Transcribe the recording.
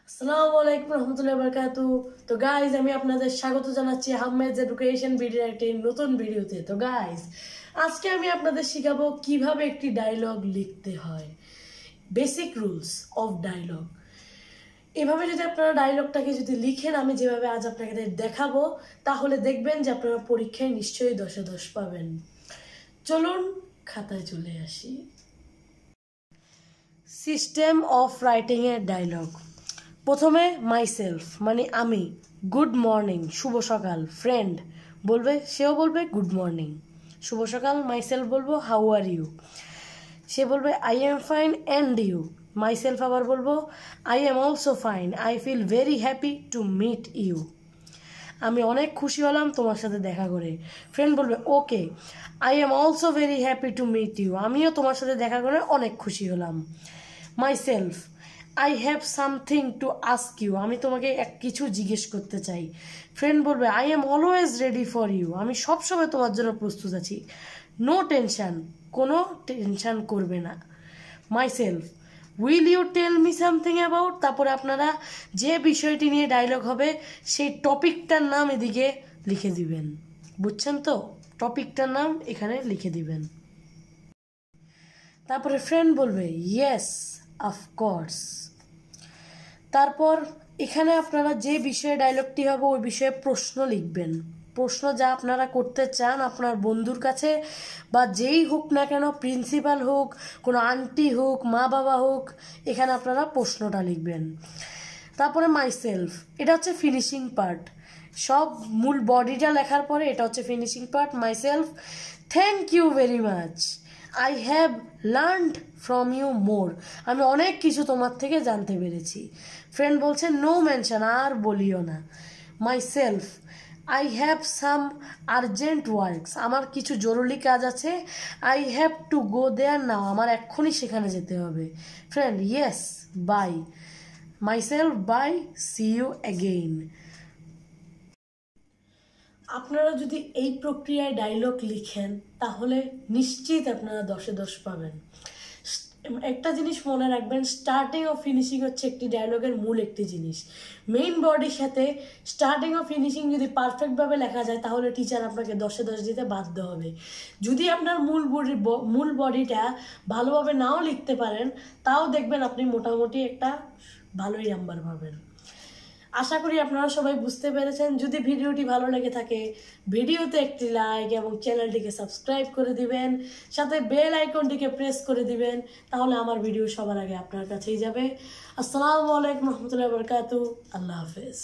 আসসালামু আলাইকুম রহমতুল্লাহি ওয়া বারাকাতুহু। তো গাইজ আমি আপনাদের স্বাগত জানাচ্ছি হামমেদস এডুকেশন ভিডিওর একটি নতুন ভিডিওতে। তো গাইজ আজকে আমি আপনাদের শেখাবো কিভাবে একটি ডায়লগ লিখতে হয়, বেসিক রুলস অফ ডায়লগ। এভাবে যদি আপনারা ডায়লগটাকে যদি লিখেন, আমি যেভাবে আজ আপনাদের দেখাবো, তাহলে দেখবেন যে আপনারা পরীক্ষায় নিশ্চয়ই 10-এ 10 পাবেন। চলুন খাতায় চলে আসি। সিস্টেম অফ রাইটিং এর ডায়লগ। প্রথমে মাইসেলফ মানে আমি, গুড মর্নিং শুভ সকাল। ফ্রেন্ড বলবে, সেও বলবে গুড মর্নিং শুভ সকাল। মাইসেলফ বলবো হাউ আর ইউ, সে বলবে I am fine and you. Myself আবার বলবো I am also fine, I feel very happy to meet you. আমি অনেক খুশি হলাম তোমার সাথে দেখা করে। ফ্রেন্ড বলবে okay, I am also very happy to meet you, আমিও তোমার সাথে দেখা করে অনেক খুশি হলাম। Myself I have something to ask you, আমি তোমাকে কিছু জিজ্ঞেস করতে চাই। ফ্রেন্ড বলবে I am always ready for you, আমি সবসময় তোমার জন্য প্রস্তুত আছি। নো টেনশন, কোনো টেনশন করবে না। Myself will you tell me something about, তারপরে আপনারা যে বিষয়টি নিয়ে ডায়লগ হবে সেই টপিকটার নাম এদিকে লিখে দিবেন। বুঝছেন তো? টপিকটার নাম এখানে লিখে দিবেন। তারপরে ফ্রেন্ড বলবে ইয়েস অফকোর্স। তারপর এখানে আপনারা যে বিষয়ে ডায়লগটি হবে ওই বিষয়ে প্রশ্ন লিখবেন। প্রশ্ন যা আপনারা করতে চান আপনার বন্ধুর কাছে, বা যেই হোক না কেন, প্রিন্সিপাল হোক, কোনো আন্টি হোক, মা বাবা হোক, এখানে আপনারা প্রশ্নটা লিখবেন। তারপরে মাইসেলফ, এটা হচ্ছে ফিনিশিং পার্ট। সব মূল বডিটা লেখার পরে এটা হচ্ছে finishing part. Myself thank you very much, I have learned from you more, আমি অনেক কিছু তোমার থেকে জানতে পেরেছি। ফ্রেন্ড বলছে নো মেনশন, আর বলিও না। Myself I have some urgent works, আমার কিছু জরুরি কাজ আছে। I have to go there now, আমার এক্ষুনি সেখানে যেতে হবে। Friend yes bye. Myself bye, see you again. আপনারা যদি এই প্রক্রিয়ায় ডায়লগ লিখেন তাহলে নিশ্চিত আপনারা 10-এ 10 পাবেন। একটা জিনিস মনে রাখবেন, স্টার্টিং ও ফিনিশিং হচ্ছে একটি ডায়লগের মূল একটি জিনিস। মেইন বডির সাথে স্টার্টিং ও ফিনিশিং যদি পারফেক্টভাবে লেখা যায় তাহলে টিচার আপনাকে 10-এ 10 দিতে বাধ্য হবে। যদি আপনার মূল বডিটা ভালোভাবে নাও লিখতে পারেন, তাও দেখবেন আপনি মোটামুটি একটা ভালোই নাম্বার পাবেন। আশা করি আপনারা সবাই বুঝতে পেরেছেন। যদি ভিডিওটি ভালো লেগে থাকে ভিডিওতে একটি লাইক এবং চ্যানেলটিকে সাবস্ক্রাইব করে দিবেন, সাথে বেল আইকনটিকে প্রেস করে দিবেন, তাহলে আমার ভিডিও সবার আগে আপনার কাছেই যাবে। আসসালামু আলাইকুম রহমতুল্লাহি ওয়া বারাকাতুহু। আল্লাহ হাফেজ।